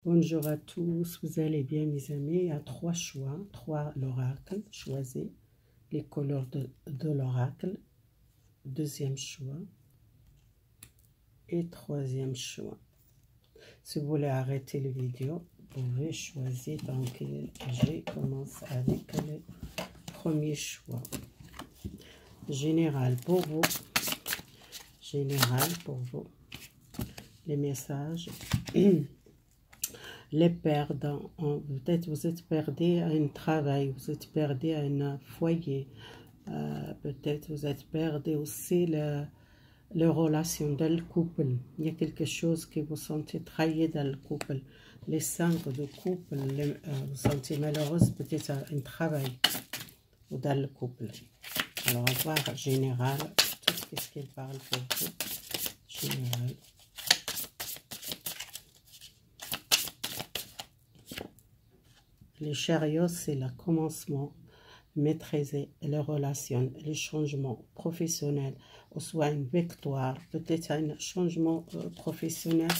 Bonjour à tous, vous allez bien mes amis? Il y a trois choix, l'oracle. Choisissez les couleurs de l'oracle. Deuxième choix et troisième choix. Si vous voulez arrêter la vidéo, vous pouvez choisir. Donc, je commence avec le premier choix. Général pour vous. Général pour vous. Les messages. Les perdants, peut-être vous êtes perdu à un travail, vous êtes perdu à un foyer, peut-être vous êtes perdu aussi les relations dans le couple. Il y a quelque chose que vous sentez trahi dans le couple. Les 5 de couple, vous sentez malheureuse peut-être à un travail ou dans le couple. Alors on va voir général, tout ce qu'il parle pour vous. Général. Les chariots, c'est le commencement, maîtriser les relations, les changements professionnels, ou soit une victoire, peut-être un changement professionnel,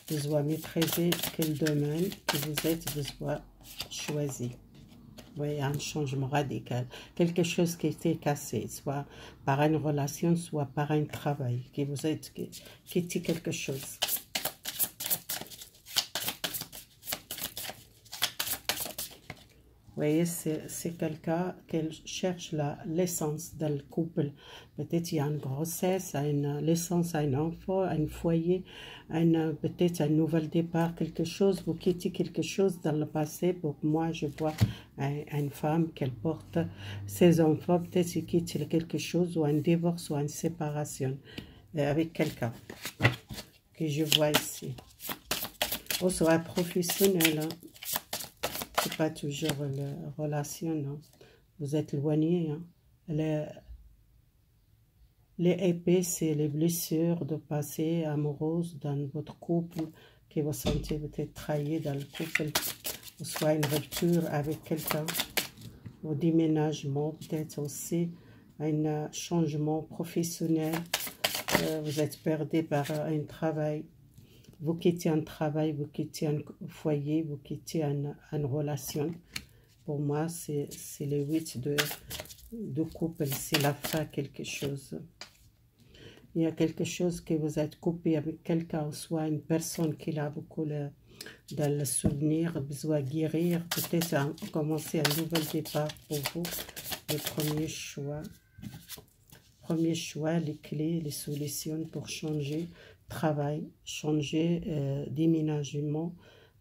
vous doit maîtriser quel domaine que vous êtes, vous doit choisir. Vous voyez, un changement radical, quelque chose qui était cassé, soit par une relation, soit par un travail, qui vous êtes quitté quelque chose. Vous voyez, c'est quelqu'un qui cherche l'essence dans le couple. Peut-être il y a une grossesse, l'essence, un enfant, un foyer, peut-être un nouvel départ, quelque chose. Vous quittez quelque chose dans le passé. Pour moi, je vois une femme qui porte ses enfants. Peut-être il quitte quelque chose, ou un divorce, ou une séparation avec quelqu'un que je vois ici. Ou soit professionnel, hein. C'est pas toujours la relation, non. Vous êtes éloigné, hein. Les épées, c'est les blessures de passé amoureuses dans votre couple, que vous sentez peut-être trahi dans le couple, ou soit une rupture avec quelqu'un, ou déménagement, peut-être aussi un changement professionnel. Vous êtes perdu par un travail. Vous quittez un travail, vous quittez un foyer, vous quittez une relation. Pour moi, c'est les 8 de couple, c'est la fin quelque chose. Il y a quelque chose que vous êtes coupé avec quelqu'un, soit une personne qui a beaucoup dans le souvenir, besoin de guérir, peut-être commencer un nouvel départ pour vous. Le premier choix. Premier choix, les clés, les solutions pour changer travail, changer déménagement.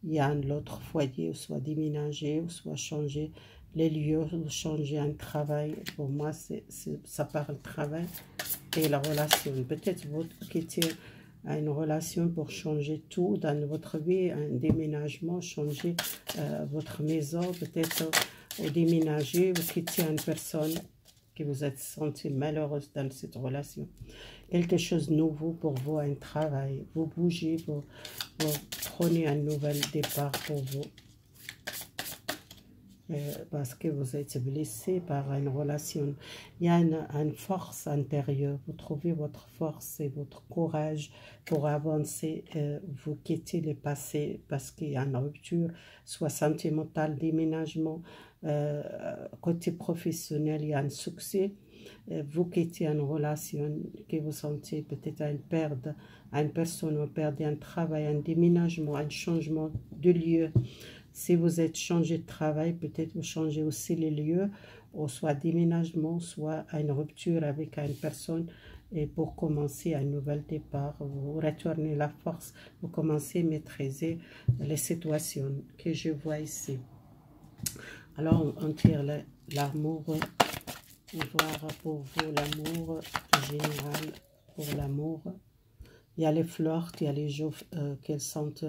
Il y a un autre foyer, ou soit déménager, ou soit changer les lieux, ou changer un travail. Pour moi, ça parle travail et la relation. Peut-être vous quittez une relation pour changer tout dans votre vie, un déménagement, changer votre maison, peut-être déménager, vous quittez une personne que vous êtes senti malheureuse dans cette relation. Quelque chose de nouveau pour vous, un travail. Vous bougez, vous prenez un nouvel départ pour vous. Parce que vous êtes blessé par une relation. Il y a une force intérieure. Vous trouvez votre force et votre courage pour avancer. Vous quittez le passé parce qu'il y a une rupture, soit sentimentale, déménagement. Côté professionnel, il y a un succès. Vous quittez une relation que vous sentez peut-être une perte, une personne, vous perdez un travail, un déménagement, un changement de lieu. Si vous êtes changé de travail, peut-être vous changez aussi les lieux, ou soit déménagement, soit une rupture avec une personne, et pour commencer un nouvel départ, vous retournez la force, vous commencez à maîtriser les situations que je vois ici. Alors on tire l'amour, voir pour vous l'amour général, pour l'amour. Il y a les flirts, il y a les jours qu'elles sentent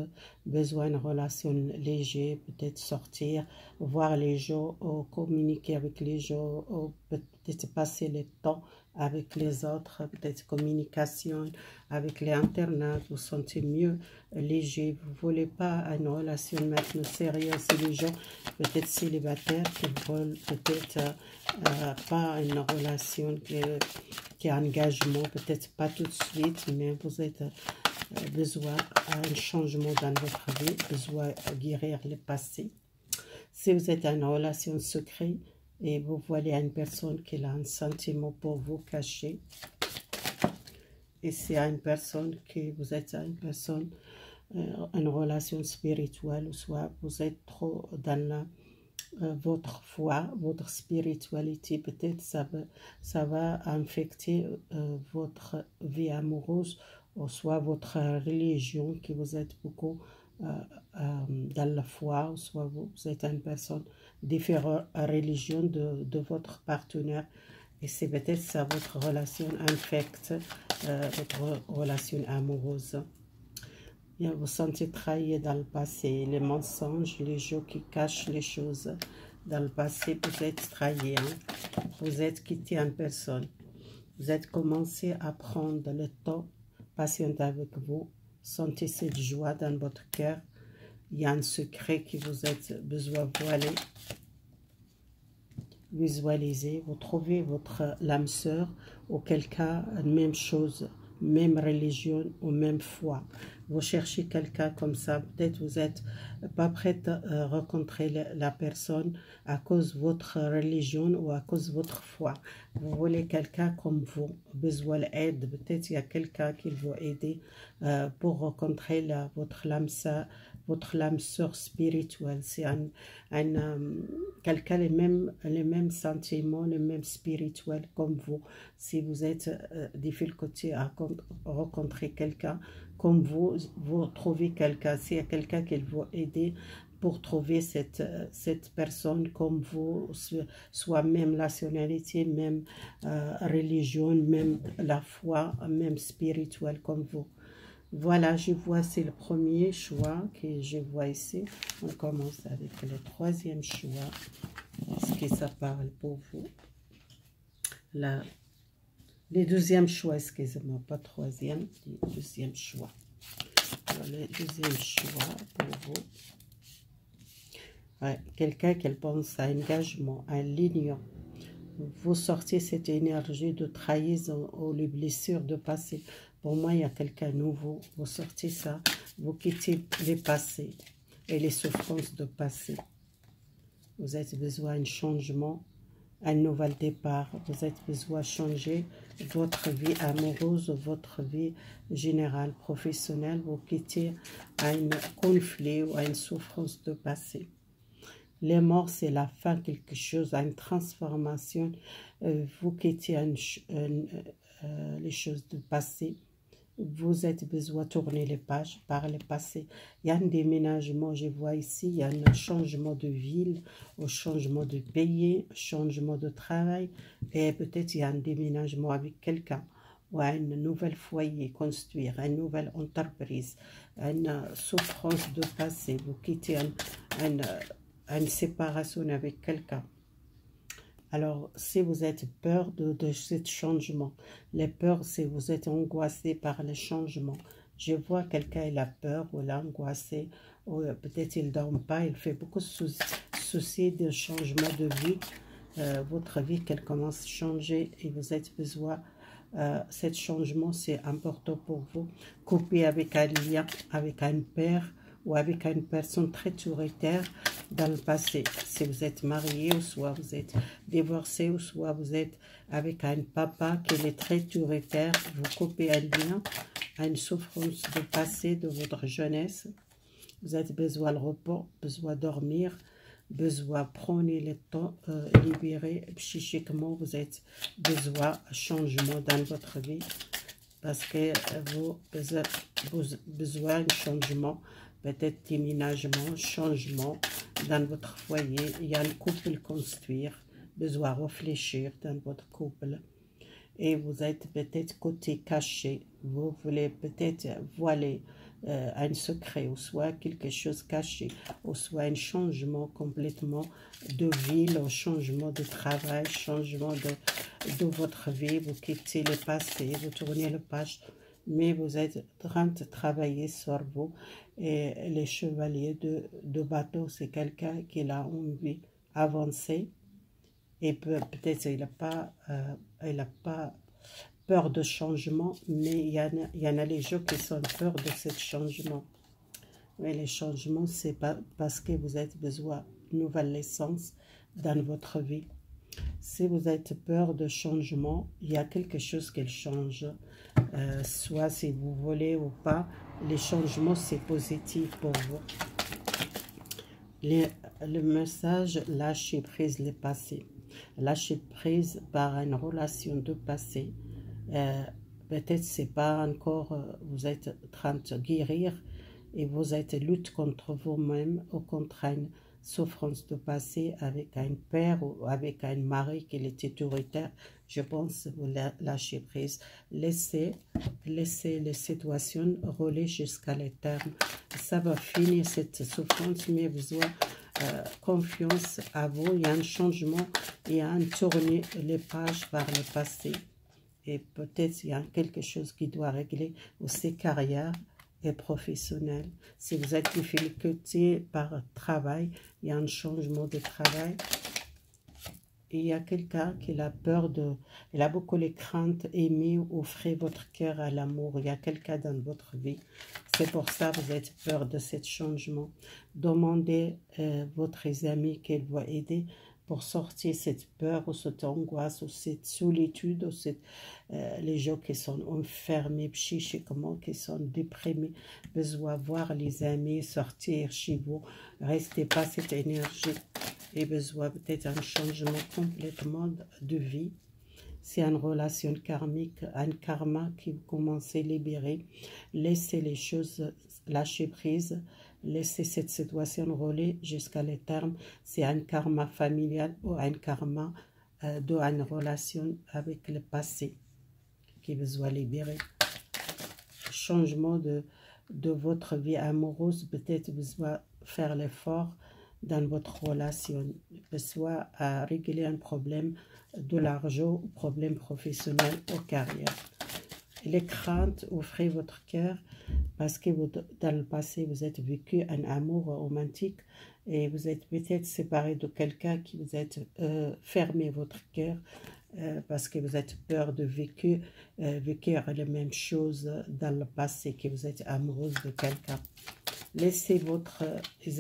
besoin d'une relation légère, peut-être sortir, voir les gens, communiquer avec les gens, peut-être passer le temps avec les autres, peut-être communication avec les internats, vous sentez mieux léger, vous ne voulez pas une relation maintenant sérieuse, c'est les gens peut-être célibataires qui veulent peut-être pas une relation qui a engagement, peut-être pas tout de suite, mais vous êtes besoin d'un changement dans votre vie, besoin de guérir le passé. Si vous êtes en relation secrète et vous voyez une personne qui a un sentiment pour vous caché, et c'est une personne que vous êtes une personne une relation spirituelle, ou soit vous êtes trop dans votre foi, votre spiritualité, peut-être ça va infecter votre vie amoureuse, ou soit votre religion, que vous êtes beaucoup dans la foi, ou soit vous êtes une personne différente religion de votre partenaire, et c'est peut-être ça votre relation infecte votre relation amoureuse. Bien, vous sentez trahi dans le passé, les mensonges, les jeux qui cachent les choses. Dans le passé, vous êtes trahi, hein? Vous êtes quitté en personne. Vous êtes commencé à prendre le temps, patient avec vous. Sentez cette joie dans votre cœur. Il y a un secret que vous êtes besoin de voiler. Visualisez, vous trouvez votre l'âme sœur, auquel cas, même chose, même religion ou même foi. Vous cherchez quelqu'un comme ça, peut-être vous n'êtes pas prête à rencontrer la personne à cause de votre religion ou à cause de votre foi. Vous voulez quelqu'un comme vous, besoin d'aide, peut-être il y a quelqu'un qui vous aider pour rencontrer votre l'âme sœur spirituelle. C'est quelqu'un les mêmes sentiments, les mêmes spirituels comme vous. Si vous êtes difficulté à rencontrer quelqu'un comme vous trouvez quelqu'un. S'il y a quelqu'un qui vous aider pour trouver cette personne comme vous, soit même nationalité, même religion, même la foi, même spirituelle comme vous. Voilà, je vois, c'est le premier choix que je vois ici. On commence avec le troisième choix. Est-ce que ça parle pour vous? Le deuxième choix, excusez-moi, pas troisième, le deuxième choix. Alors, le deuxième choix pour vous. Ouais, quelqu'un qui pense à engagement, à l'union. Vous sortez cette énergie de trahison ou les blessures de passé. Pour moi, il y a quelqu'un nouveau. Vous sortez ça, vous quittez les passés et les souffrances de passé. Vous avez besoin d'un changement, un nouvel départ. Vous avez besoin de changer votre vie amoureuse, votre vie générale, professionnelle. Vous quittez un conflit ou une souffrance de passé. Les morts, c'est la fin, quelque chose, une transformation. Vous quittez les choses du passé. Vous avez besoin de tourner les pages par le passé. Il y a un déménagement, je vois ici, il y a un changement de ville, un changement de pays, un changement de travail. Et peut-être il y a un déménagement avec quelqu'un. Ou un nouvel foyer construire, une nouvelle entreprise, une souffrance de passé. Vous quittez une séparation avec quelqu'un. Alors, si vous êtes peur de ce changement, les peurs, si vous êtes angoissé par le changement, je vois quelqu'un, il a peur, ou il est angoissé, ou peut-être il ne dort pas, il fait beaucoup de soucis de changement de vie, votre vie qu'elle commence à changer et vous avez besoin, ce changement, c'est important pour vous. Couper avec un lien, avec un père, ou avec une personne très autoritaire dans le passé. Si vous êtes marié, ou soit vous êtes divorcé, ou soit vous êtes avec un papa qui est très autoritaire, vous coupez un lien, une souffrance de passé de votre jeunesse. Vous avez besoin de repos, besoin de dormir, besoin de prendre le temps, libérer psychiquement, vous avez besoin de changement dans votre vie. Parce que vous avez besoin de changement, peut-être déménagement, changement dans votre foyer. Il y a un couple construire, besoin de réfléchir dans votre couple. Et vous êtes peut-être côté caché, vous voulez peut-être voiler un secret, ou soit quelque chose caché, ou soit un changement complètement de ville, un changement de travail, changement de votre vie, vous quittez le passé, vous tournez le page, mais vous êtes en train de travailler sur vous. Et les chevaliers de bateau, c'est quelqu'un qui a envie d'avancer, et peut-être il n'a pas peur de changement, mais il y en a les gens qui sont peur de ce changement. Mais les changements, c'est pas parce que vous avez besoin de nouvelles naissances dans votre vie. Si vous avez peur de changement, il y a quelque chose qui change. Soit si vous voulez ou pas, les changements, c'est positif pour vous. Le message, lâcher prise le passé. Lâcher prise par une relation de passé. Peut-être c'est pas encore, vous êtes en train de guérir et vous êtes lutte contre vous-même ou contre une souffrance de passé avec un père ou avec un mari qui était autoritaire. Je pense que vous lâchez prise. Laissez les situations rouler jusqu'à le terme. Ça va finir cette souffrance, mais vous avez confiance à vous. Il y a un changement, il y a un tourner les pages par le passé. Et peut-être il y a quelque chose qui doit régler aussi carrière et professionnel. Si vous êtes difficulté par travail, il y a un changement de travail. Et il y a quelqu'un qui a peur de... Il a beaucoup les craintes, aimer, offrir votre cœur à l'amour. Il y a quelqu'un dans votre vie. C'est pour ça que vous avez peur de ce changement. Demandez à votre ami qu'elle va aider pour sortir cette peur ou cette angoisse ou cette solitude ou les gens qui sont enfermés psychiquement, qui sont déprimés, besoin de voir les amis sortir chez vous. Restez pas cette énergie et besoin peut-être un changement complètement de vie. C'est une relation karmique, un karma qui commence à libérer. Laissez les choses lâcher prise. Laissez cette situation rouler jusqu'à le terme. C'est un karma familial ou un karma d'une relation avec le passé qui besoin libérer. Changement de votre vie amoureuse, peut-être besoin faire l'effort dans votre relation, soit à régler un problème de l'argent, ou problème professionnel ou carrière. Les craintes, offrez votre cœur parce que vous, dans le passé, vous êtes vécu un amour romantique et vous êtes peut-être séparé de quelqu'un qui vous êtes fermé votre cœur parce que vous êtes peur de vécu les mêmes choses dans le passé, que vous êtes amoureuse de quelqu'un. Laissez votre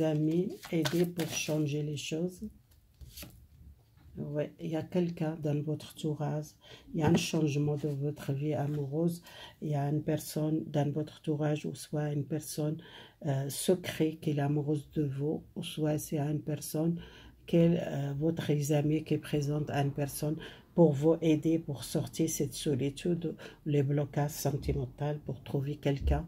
amis aider pour changer les choses. Ouais, il y a quelqu'un dans votre entourage, il y a un changement de votre vie amoureuse, il y a une personne dans votre entourage, ou soit une personne secrète qui est amoureuse de vous, ou soit c'est une personne qui est votre ami qui présente à une personne pour vous aider pour sortir cette solitude, les blocages sentimentaux, pour trouver quelqu'un.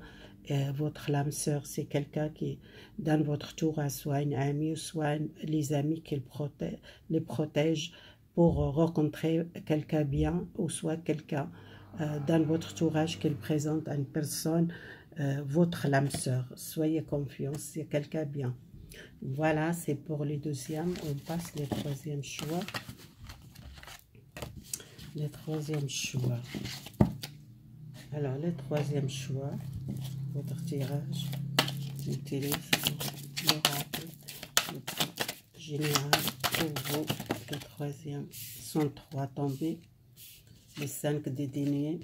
Votre âme sœur, c'est quelqu'un qui, dans votre tour, soit une amie, soit les amis qui les protègent pour rencontrer quelqu'un bien, ou soit quelqu'un dans votre entourage qui présente à une personne, votre âme sœur. Soyez confiants, c'est quelqu'un bien. Voilà, c'est pour les deuxièmes. On passe le troisième choix. Le troisième choix. Alors, le troisième choix, votre tirage, utilise l'oracle général pour vous. Le troisième, sont trois tombés. Les 5 de deniers.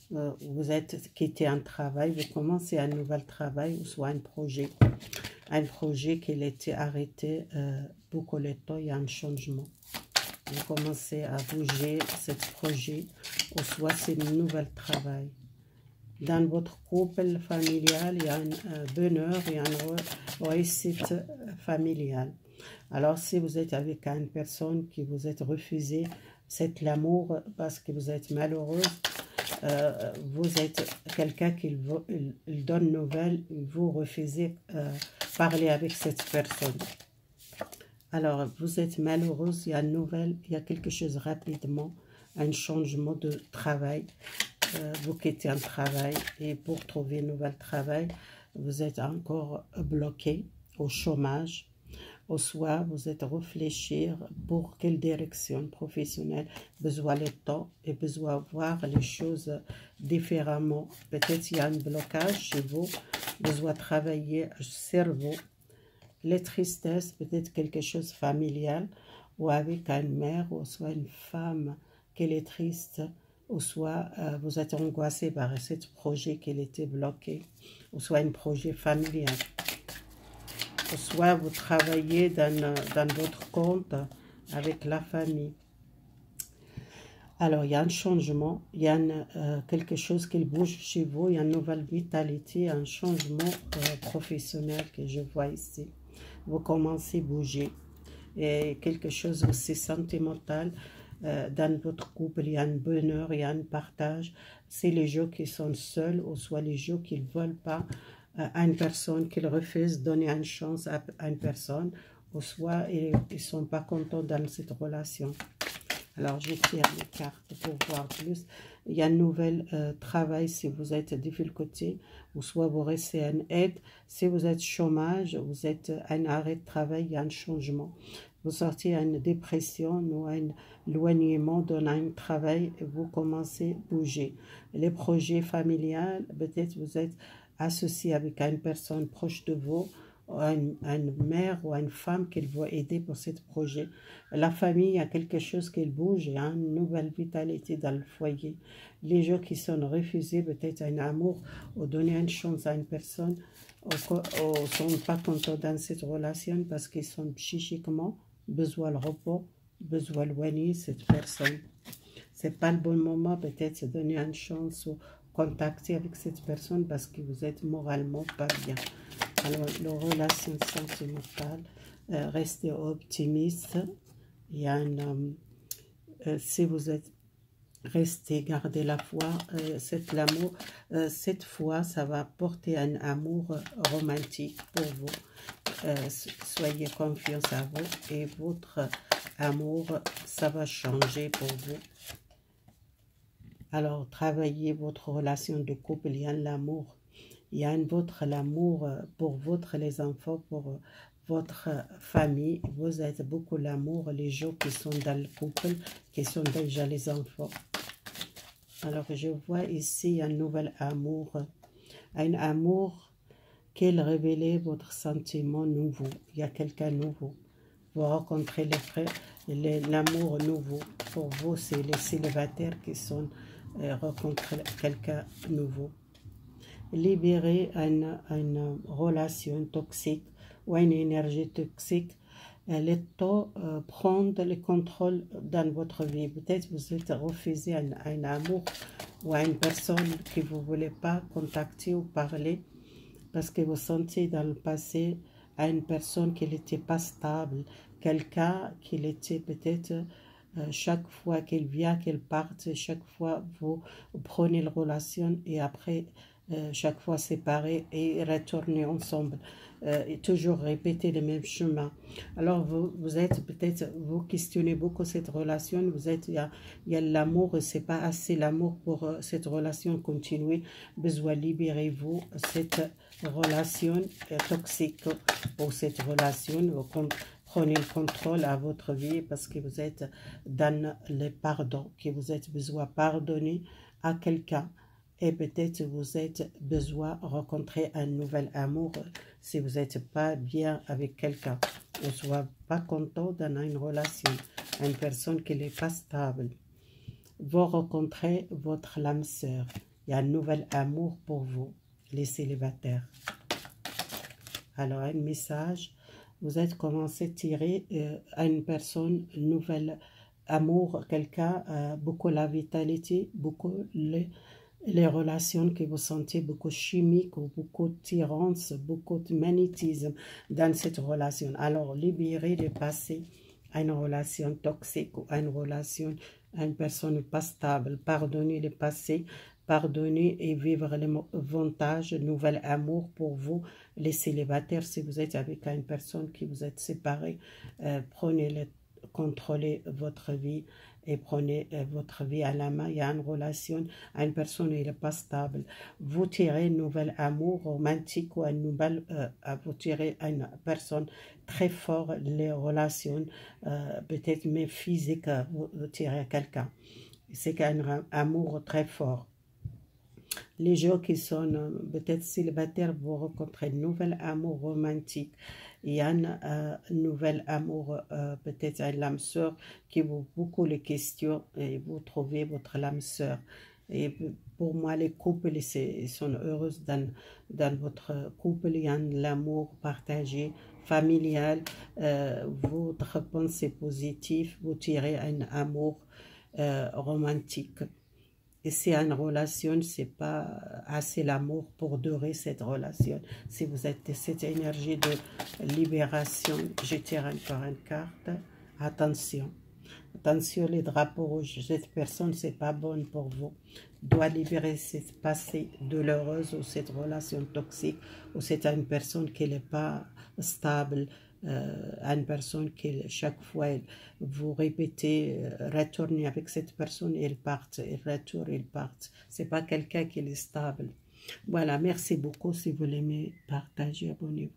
Vous êtes quitté un travail, vous commencez un nouvel travail ou soit un projet. Un projet qui a été arrêté beaucoup de temps, il y a un changement. Vous commencez à bouger ce projet, ou soit c'est un nouvel travail. Dans votre couple familial, il y a un bonheur, il y a une réussite familiale. Alors, si vous êtes avec une personne qui vous êtes refusé, c'est l'amour parce que vous êtes malheureuse, vous êtes quelqu'un qui il donne nouvelle, vous refusez parler avec cette personne. Alors, vous êtes malheureuse, il y a une nouvelle, il y a quelque chose rapidement, un changement de travail. Vous quittez un travail et pour trouver un nouvel travail, vous êtes encore bloqué au chômage. Au soir, vous êtes réfléchir pour quelle direction professionnelle, besoin de temps et besoin de voir les choses différemment. Peut-être il y a un blocage chez vous, besoin de travailler le cerveau. Les tristesses, peut-être quelque chose familial ou avec une mère ou soit une femme qui est triste ou soit vous êtes angoissé par ce projet qui était bloqué, ou soit un projet familial, ou soit vous travaillez dans votre compte avec la famille. Alors, il y a un changement, il y a quelque chose qui bouge chez vous, il y a une nouvelle vitalité, un changement professionnel que je vois ici. Vous commencez à bouger. Et quelque chose aussi sentimental dans votre couple, il y a un bonheur, il y a un partage. C'est les gens qui sont seuls ou soit les gens qui ne veulent pas à une personne, qui refusent de donner une chance à une personne, ou soit ils ne sont pas contents dans cette relation. Alors, je tire les cartes pour voir plus. Il y a un nouvel travail si vous êtes en difficulté, ou soit vous restez en aide. Si vous êtes chômage, vous êtes en arrêt de travail, il y a un changement. Vous sortez d'une dépression ou un éloignement d'un travail et vous commencez à bouger. Les projets familiaux, peut-être vous êtes associé avec une personne proche de vous, une mère ou une femme qui va aider pour ce projet. La famille, il y a quelque chose qui bouge, il y a une nouvelle vitalité dans le foyer. Les gens qui sont refusés, peut-être un amour, ou donner une chance à une personne, ou ne sont pas contents dans cette relation parce qu'ils sont psychiquement besoin de repos, besoin d'éloigner cette personne. C'est pas le bon moment, peut-être, de donner une chance ou contacter avec cette personne parce que vous êtes moralement pas bien. Alors, les relations sentimentales, restez optimiste. Il y a si vous êtes resté, gardez la foi, l'amour, cette fois, ça va porter un amour romantique pour vous. Soyez confiance à vous et votre amour, ça va changer pour vous. Alors, travaillez votre relation de couple, il y a l'amour. Il y a l'amour pour les enfants, pour votre famille. Vous êtes beaucoup l'amour, les gens qui sont dans le couple, qui sont déjà les enfants. Alors, je vois ici un nouvel amour. Un amour qui révèle votre sentiment nouveau. Il y a quelqu'un nouveau. Vous rencontrez l'amour nouveau. Pour vous, c'est les célibataires qui sont rencontrent quelqu'un nouveau. Libérer une relation toxique ou une énergie toxique, le temps prendre le contrôle dans votre vie. Peut-être vous êtes refusé un amour ou à une personne que vous ne voulez pas contacter ou parler parce que vous sentez dans le passé à une personne qui n'était pas stable, quelqu'un qui était peut-être chaque fois qu'elle vient, qu'elle parte, chaque fois vous prenez la relation et après chaque fois séparés et retourner ensemble et toujours répéter le même chemin. Alors vous êtes peut-être, vous questionnez beaucoup cette relation, vous êtes, il y a l'amour, c'est pas assez l'amour pour cette relation continuer, besoin libérez-vous cette relation toxique pour cette relation, vous prenez le contrôle à votre vie parce que vous êtes dans le pardon, que vous êtes besoin de pardonner à quelqu'un. Et peut-être vous êtes besoin de rencontrer un nouvel amour si vous n'êtes pas bien avec quelqu'un. Ou soit pas content dans une relation, une personne qui n'est pas stable. Vous rencontrez votre âme sœur. Il y a un nouvel amour pour vous, les célibataires. Alors, un message, vous êtes commencé à tirer à une personne, un nouvel amour, quelqu'un, beaucoup la vitalité, beaucoup les relations que vous sentez, beaucoup chimiques, ou beaucoup de tyrannance, beaucoup de magnétisme dans cette relation. Alors, libérez le passé à une relation toxique ou à une relation à une personne pas stable. Pardonnez le passé, pardonnez et vivre les avantages, nouvel amour pour vous, les célibataires. Si vous êtes avec une personne qui vous êtes séparés, prenez-le, contrôlez votre vie et prenez votre vie à la main. Il y a une relation à une personne qui n'est pas stable. Vous tirez un nouvel amour romantique ou vous tirez une personne très fort, les relations, peut-être même physiques, vous tirez quelqu'un. C'est un amour très fort. Les gens qui sont peut-être célibataires vont rencontrer un nouvel amour romantique. Il y a un nouvel amour, peut-être une âme sœur qui vous beaucoup les questions et vous trouvez votre âme sœur. Et pour moi, les couples ils sont heureux dans votre couple. Il y a l'amour partagé, familial. Votre pensée positive, vous tirez un amour romantique. Et c'est une relation, c'est pas assez l'amour pour durer cette relation. Si vous êtes cette énergie de libération, je tire encore une carte. Attention. Attention, les drapeaux rouges, cette personne, c'est pas bonne pour vous. Doit libérer cette passé douloureuse ou cette relation toxique, ou c'est une personne qui n'est pas stable, une personne qui, chaque fois, vous répétez, retournez avec cette personne, ils partent, ils retournent, ils partent. C'est pas quelqu'un qui est stable. Voilà, merci beaucoup. Si vous l'aimez, partagez, abonnez-vous.